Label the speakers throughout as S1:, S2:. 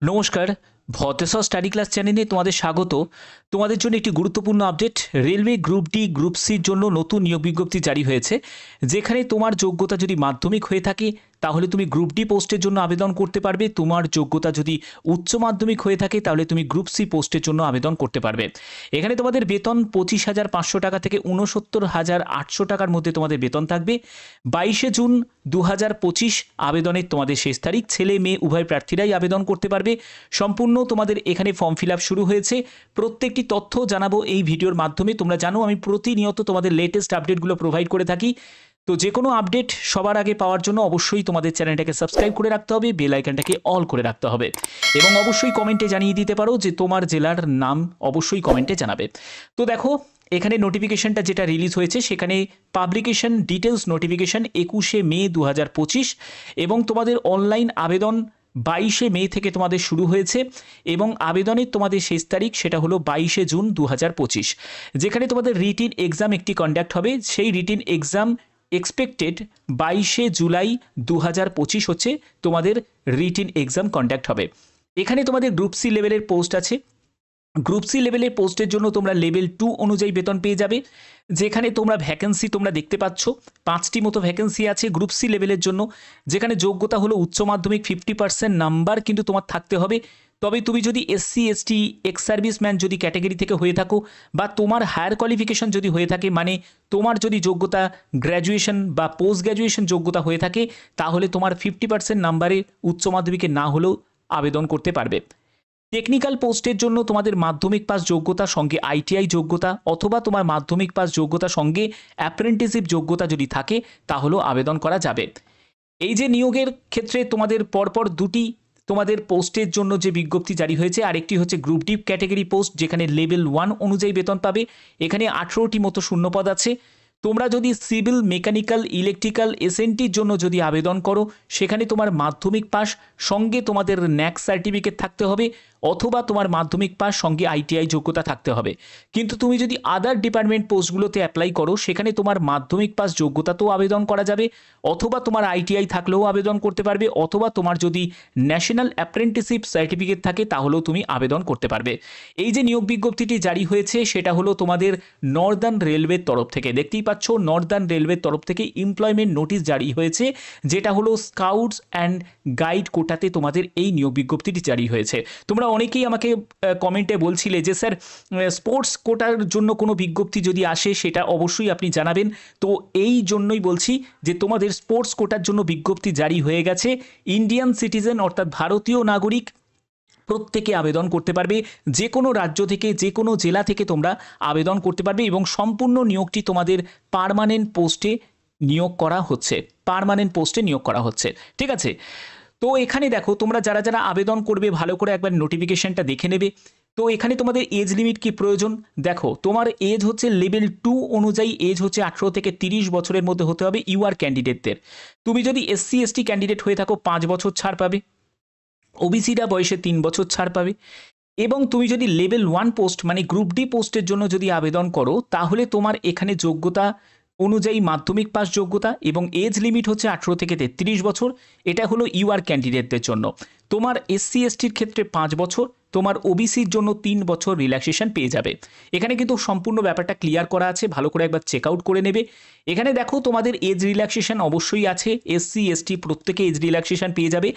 S1: নমস্কার। ভতেশ্বর study class চ্যানেলে তোমাদের স্বাগত। তোমাদের জন্য একটি গুরুত্বপূর্ণ update. Railway group D group সির জন্য নতুন নিয়োগ বিজ্ঞপ্তি জারি হয়েছে, যেখানে তোমার যোগ্যতা যদি মাধ্যমিক হয়ে থাকে তাহলে তুমি গ্রুপ ডি পোস্টের জন্য আবেদন করতে পারবে। তোমার যোগ্যতা যদি উচ্চ মাধ্যমিক হয়ে থাকে তাহলে তুমি গ্রুপ সি পোস্টের জন্য আবেদন করতে পারবে। এখানে তোমাদের বেতন 25,500 টাকা থেকে 69,800 টাকার মধ্যে তোমাদের বেতন থাকবে। 22শে জুন 2025 আবেদনের তোমাদের শেষ তারিখ। ছেলে মেয়ে উভয় প্রার্থীরাই আবেদন করতে পারবে। সম্পূর্ণ তোমাদের এখানে ফর্ম ফিল আপ শুরু হয়েছে। প্রত্যেকটি তথ্য জানাবো এই ভিডিওর মাধ্যমে। তোমরা জানো আমি প্রতিনিয়ত তোমাদের লেটেস্ট আপডেটগুলো প্রোভাইড করে থাকি। তো যে কোনো আপডেট সবার আগে পাওয়ার জন্য অবশ্যই তোমাদের চ্যানেলটাকে সাবস্ক্রাইব করে রাখতে হবে, বেল আইকনটাকে অল করে রাখতে হবে এবং অবশ্যই কমেন্টে জানিয়ে দিতে পারো যে তোমার জেলার নাম, অবশ্যই কমেন্টে জানাবে। তো দেখো এখানে নোটিফিকেশনটা যেটা রিলিজ হয়েছে সেখানে পাবলিকেশন ডিটেলস নোটিফিকেশন 21শে মে 2025 এবং তোমাদের অনলাইন আবেদন 22শে মে থেকে তোমাদের শুরু হয়েছে এবং আবেদনের তোমাদের শেষ তারিখ সেটা হলো 22শে জুন 2025, যেখানে তোমাদের রিটিন এক্সাম একটি কন্ডাক্ট হবে। সেই রিটিন এক্সাম এক্সপেক্টেড 22শে জুলাই 2025 হচ্ছে তোমাদের রিটিন এক্সাম কন্ডাক্ট হবে। এখানে তোমাদের গ্রুপ সি লেভেলের পোস্ট আছে। গ্রুপ সি লেভেলের পোস্টের জন্য তোমরা লেভেল 2 অনুযায়ী বেতন পেয়ে যাবে, যেখানে তোমরা ভ্যাকেন্সি তোমরা দেখতে পাচ্ছ 5টি মতো ভ্যাকেন্সি আছে গ্রুপ সি লেভেলের জন্য, যেখানে যোগ্যতা হলো উচ্চ মাধ্যমিক 50% নাম্বার কিন্তু তোমার থাকতে হবে। তবে তুমি যদি এসসি এসটি এক্স সার্ভিসম্যান যদি ক্যাটাগরি থেকে হয়ে থাকো বা তোমার হায়ার কোয়ালিফিকেশন যদি হয়ে থাকে, মানে তোমার যদি যোগ্যতা গ্র্যাজুয়েশন বা পোস্ট গ্র্যাজুয়েশন যোগ্যতা হয়ে থাকে, তাহলে তোমার 50% নাম্বারে উচ্চ মাধ্যমিকে না হলেও আবেদন করতে পারবে। টেকনিক্যাল পোস্টের জন্য তোমাদের মাধ্যমিক পাস যোগ্যতা সঙ্গে আইটিআই যোগ্যতা অথবা তোমার মাধ্যমিক পাস যোগ্যতা সঙ্গে অ্যাপ্রেন্টিসশিপ যোগ্যতা যদি থাকে তাহলেও আবেদন করা যাবে। এই যে নিয়োগের ক্ষেত্রে তোমাদের পরপর দুটি তোমাদের পোস্টের জন্য যে বিজ্ঞপ্তি জারি হয়েছে, আরেকটি হচ্ছে গ্রুপ ডি ক্যাটাগরি পোস্ট, যেখানে লেভেল 1 অনুযায়ী বেতন পাবে। এখানে 18টি মতো শূন্যপদ আছে। তোমরা যদি সিভিল, মেকানিক্যাল, ইলেকট্রিক্যাল, এসএনটির জন্য যদি আবেদন করো, সেখানে তোমার মাধ্যমিক পাস সঙ্গে তোমাদের ন্যাক সার্টিফিকেট থাকতে হবে অথবা তোমার মাধ্যমিক পাস সঙ্গে আইটিআই যোগ্যতা থাকতে হবে। কিন্তু তুমি যদি আদার ডিপার্টমেন্ট পোস্টগুলোতে অ্যাপ্লাই করো, সেখানে তোমার মাধ্যমিক পাস যোগ্যতাতেও আবেদন করা যাবে অথবা তোমার আইটিআই থাকলেও আবেদন করতে পারবে অথবা তোমার যদি ন্যাশনাল অ্যাপ্রেন্টিসশিপ সার্টিফিকেট থাকে তাহলেও তুমি আবেদন করতে পারবে। এই যে নিয়োগ বিজ্ঞপ্তিটি জারি হয়েছে সেটা হলো তোমাদের নর্দার্ন রেলওয়ের তরফ থেকে। দেখতেই পাচ্ছ নর্দার্ন রেলওয়ের তরফ থেকে এমপ্লয়মেন্ট নোটিশ জারি হয়েছে, যেটা হলো স্কাউটস অ্যান্ড গাইড কোটাতে তোমাদের এই নিয়োগ বিজ্ঞপ্তিটি জারি হয়েছে। তোমরা অনেকেই আমাকে কমেন্টে বলছিলে যে স্যার স্পোর্টস কোটার জন্য কোনো বিজ্ঞপ্তি যদি আসে সেটা অবশ্যই আপনি জানাবেন। তো এই জন্যই বলছি যে তোমাদের স্পোর্টস কোটার জন্য বিজ্ঞপ্তি জারি হয়ে গেছে। ইন্ডিয়ান সিটিজেন অর্থাৎ ভারতীয় নাগরিক প্রত্যেকে আবেদন করতে পারবে। যে কোনো রাজ্য থেকে, যে কোনো জেলা থেকে তোমরা আবেদন করতে পারবে এবং সম্পূর্ণ নিয়োগটি তোমাদের পার্মানেন্ট পোস্টে নিয়োগ করা হচ্ছে। পার্মানেন্ট পোস্টে নিয়োগ করা হচ্ছে, ঠিক আছে? তো এখানে দেখো তোমরা যারা যারা আবেদন করবে ভালো করে একবার নোটিফিকেশনটা দেখে নেবে। তো এখানে তোমাদের এজ লিমিট কি প্রয়োজন, দেখো তোমার এজ হচ্ছে লেভেল 2 অনুযায়ী এজ হচ্ছে 18 থেকে 30 বছরের মধ্যে হতে হবে ইউআর ক্যান্ডিডেটদের। তুমি যদি এসসি এসটি ক্যান্ডিডেট হয়ে থাকো 5 বছর ছাড় পাবে, ওবিসিরা বয়সে 3 বছর ছাড় পাবে এবং তুমি যদি লেভেল 1 পোস্ট মানে গ্রুপ ডি পোস্টের জন্য যদি আবেদন করো তাহলে তোমার এখানে যোগ্যতা অনুযায়ী মাধ্যমিক পাস যোগ্যতা এবং এজ লিমিট হচ্ছে 18 থেকে 33 বছর। এটা হলো ইউআর ক্যান্ডিডেটদের জন্য। তোমার এসসি এসটির ক্ষেত্রে 5 বছর, তোমার ওবিসির জন্য 3 বছর রিল্যাক্সেশন পেয়ে যাবে। এখানে কিন্তু সম্পূর্ণ ব্যাপারটা ক্লিয়ার করা আছে, ভালো করে একবার চেক আউট করে নেবে। এখানে দেখো তোমাদের এজ রিল্যাক্সেশন অবশ্যই আছে, এসসি এসটি প্রত্যেকে এজ রিল্যাক্সেশন পেয়ে যাবে।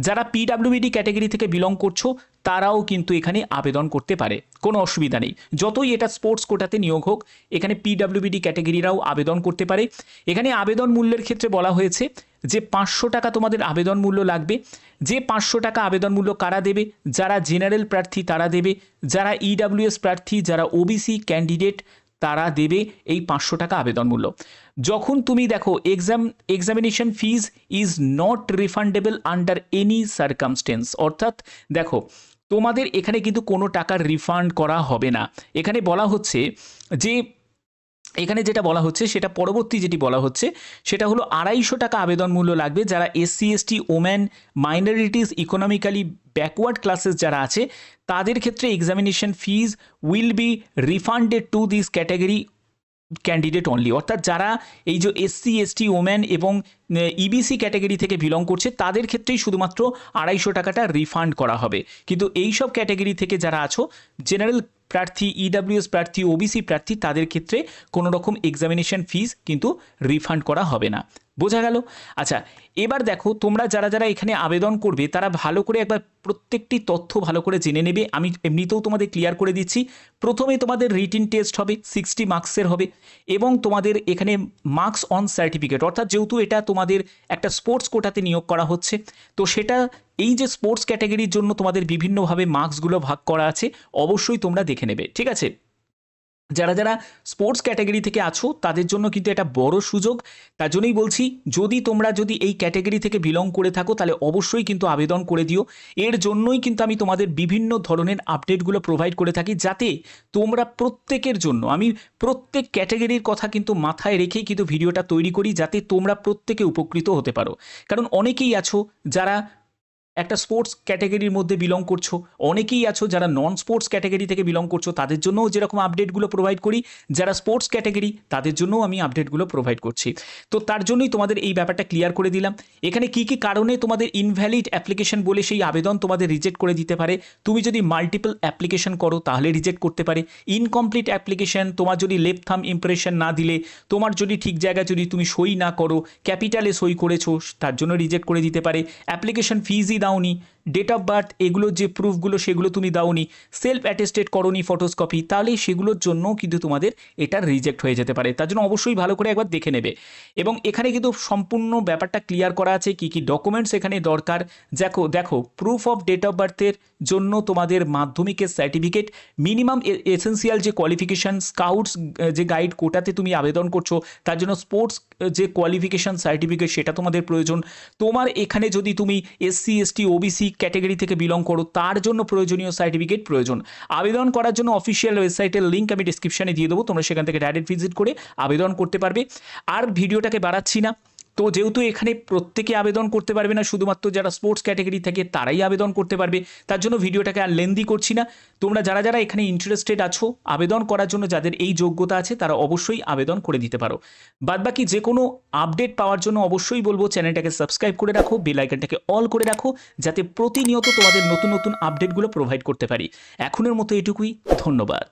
S1: যারা পিডাব্লিউবিডি ক্যাটাগরি থেকে বিলং করছো তারাও কিন্তু এখানে আবেদন করতে পারে, কোনো অসুবিধা নেই। যতই এটা স্পোর্টস কোটাতে নিয়োগ হোক, এখানে পিডাব্লিউবিডি ক্যাটাগরিরাও আবেদন করতে পারে। এখানে আবেদন মূল্যের ক্ষেত্রে বলা হয়েছে যে 500 টাকা তোমাদের আবেদন মূল্য লাগবে। যে 500 টাকা আবেদন মূল্য কারা দেবে, যারা জেনারেল প্রার্থী তারা দেবে, যারা ইডাব্লিউএস প্রার্থী, যারা ওবিসি ক্যান্ডিডেট তারা দেবে এই 500 টাকা আবেদন মূল্য। যখন তুমি দেখো examination fees is not refundable under any circumstance, অর্থাৎ দেখো তোমাদের এখানে কিন্তু কোনো টাকার রিফান্ড করা হবে না। এখানে বলা হচ্ছে যে এখানে যেটা বলা হচ্ছে সেটা পরবর্তী যেটি বলা হচ্ছে সেটা হলো 250 টাকা আবেদন মূল্য লাগবে যারা SC ST, women, minorities, economically backward classes যারা আছে তাদের ক্ষেত্রে examination fees will be refunded to this category candidate only, অর্থাৎ যারা এই যে এসসি এসটি ওমেন এবং ইবিসি ক্যাটাগরি থেকে বিলং করছে তাদের ক্ষেত্রেই শুধুমাত্র 250 টাকাটা রিফান্ড করা হবে। কিন্তু এই সব ক্যাটাগরি থেকে যারা আছো, জেনারেল প্রার্থী, ইডাব্লিউএস প্রার্থী, ওবিসি প্রার্থী, তাদের ক্ষেত্রে কোনো রকম এক্সামিনেশন ফিস কিন্তু রিফান্ড করা হবে না। বোঝা গেল? আচ্ছা, এবার দেখো তোমরা যারা যারা এখানে আবেদন করবে তারা ভালো করে একবার প্রত্যেকটি তথ্য ভালো করে জেনে নেবে। আমি এমনিতেও তোমাদের ক্লিয়ার করে দিচ্ছি। প্রথমে তোমাদের রিটিন টেস্ট হবে, 60 মার্কসের হবে, এবং তোমাদের এখানে মার্কস অন সার্টিফিকেট, অর্থাৎ যেহেতু এটা তোমাদের একটা স্পোর্টস কোটাতে নিয়োগ করা হচ্ছে, তো সেটা এই যে স্পোর্টস ক্যাটাগরির জন্য তোমাদের বিভিন্নভাবে মার্কসগুলো ভাগ করা আছে, অবশ্যই তোমরা দেখে নেবে। ঠিক আছে? যারা যারা স্পোর্টস ক্যাটাগরি থেকে আছো তাদের জন্য কিন্তু এটা বড় সুযোগ। তার জন্যই বলছি, যদি এই ক্যাটাগরি থেকে বিলং করে থাকো তাহলে অবশ্যই কিন্তু আবেদন করে দিও। এর জন্যই কিন্তু আমি তোমাদের বিভিন্ন ধরনের আপডেটগুলো প্রোভাইড করে থাকি, যাতে তোমরা প্রত্যেকের জন্য, আমি প্রত্যেক ক্যাটাগরির কথা কিন্তু মাথায় রেখেই কিন্তু ভিডিওটা তৈরি করি, যাতে তোমরা প্রত্যেকে উপকৃত হতে পারো। কারণ অনেকেই আছো যারা একটা স্পোর্টস ক্যাটাগরির মধ্যে বিলং করছো, অনেকেই আছো যারা নন স্পোর্টস ক্যাটাগরি থেকে বিলং করছো, তাদের জন্যও যেরকম আপডেটগুলো প্রোভাইড করি, যারা স্পোর্টস ক্যাটাগরি তাদের জন্যও আমি আপডেটগুলো প্রোভাইড করছি। তো তার জন্যই তোমাদের এই ব্যাপারটা ক্লিয়ার করে দিলাম। এখানে কি কি কারণে তোমাদের ইনভ্যালিড অ্যাপ্লিকেশন বলে সেই আবেদন তোমাদের রিজেক্ট করে দিতে পারে। তুমি যদি মাল্টিপল অ্যাপ্লিকেশন করো তাহলে রিজেক্ট করতে পারে। ইনকমপ্লিট অ্যাপ্লিকেশন, তোমার যদি লেফট থাম্ব ইমপ্রেশন না দিলে, তোমার যদি ঠিক জায়গায় যদি তুমি সই না করো, ক্যাপিটালে সই করেছো, তার জন্য রিজেক্ট করে দিতে পারে। অ্যাপ্লিকেশন ফিজই দাওনি, ডেট অফ বার্থ এগুলো যে প্রুফগুলো সেগুলো তুমি দাওনি, সেলফ অ্যাটেস্টেড করোনি ফটোকপি, তাহলে সেগুলোর জন্য কিন্তু তোমাদের এটা রিজেক্ট হয়ে যেতে পারে। তার জন্য অবশ্যই ভালো করে একবার দেখে নেবে। এবং এখানে কিন্তু সম্পূর্ণ ব্যাপারটা ক্লিয়ার করা আছে কি কি ডকুমেন্টস এখানে দরকার। দেখো প্রুফ অফ ডেট অফ বার্থের জন্য তোমাদের মাধ্যমিকের সার্টিফিকেট, মিনিমাম এসেন্সিয়াল যে কোয়ালিফিকেশান, স্কাউটস যে গাইড কোটাতে তুমি আবেদন করছো তার জন্য স্পোর্টস যে কোয়ালিফিকেশান সার্টিফিকেট সেটা তোমাদের প্রয়োজন। তোমার এখানে যদি তুমি এসসি এসটি ওবিসি ক্যাটাগরি থেকে বিলং করো তার জন্য প্রয়োজনীয় সার্টিফিকেট প্রয়োজন। আবেদন করার জন্য অফিসিয়াল ওয়েবসাইটের লিঙ্ক আমি ডিসক্রিপশানে দিয়ে দেবো, তোমরা সেখান থেকে ডাইরেক্ট ভিজিট করে আবেদন করতে পারবে। আর ভিডিওটাকে বাড়াচ্ছি না, তো যেহেতু এখানে প্রত্যেকে আবেদন করতে পারবে না, শুধুমাত্র যারা স্পোর্টস ক্যাটাগরি থেকে তারাই আবেদন করতে পারবে, তার জন্য ভিডিওটাকে আর লেন্দি করছি না। তোমরা যারা যারা এখানে ইন্টারেস্টেড আছো আবেদন করার জন্য, যাদের এই যোগ্যতা আছে তারা অবশ্যই আবেদন করে দিতে পারো। বাদবাকি যে কোনো আপডেট পাওয়ার জন্য অবশ্যই বলবো চ্যানেলটাকে সাবস্ক্রাইব করে রাখো, বেল আইকনটাকে অল করে রাখো, যাতে প্রতিনিয়ত তোমাদের নতুন নতুন আপডেটগুলো প্রোভাইড করতে পারি। এখনের মতো এটুকুই, ধন্যবাদ।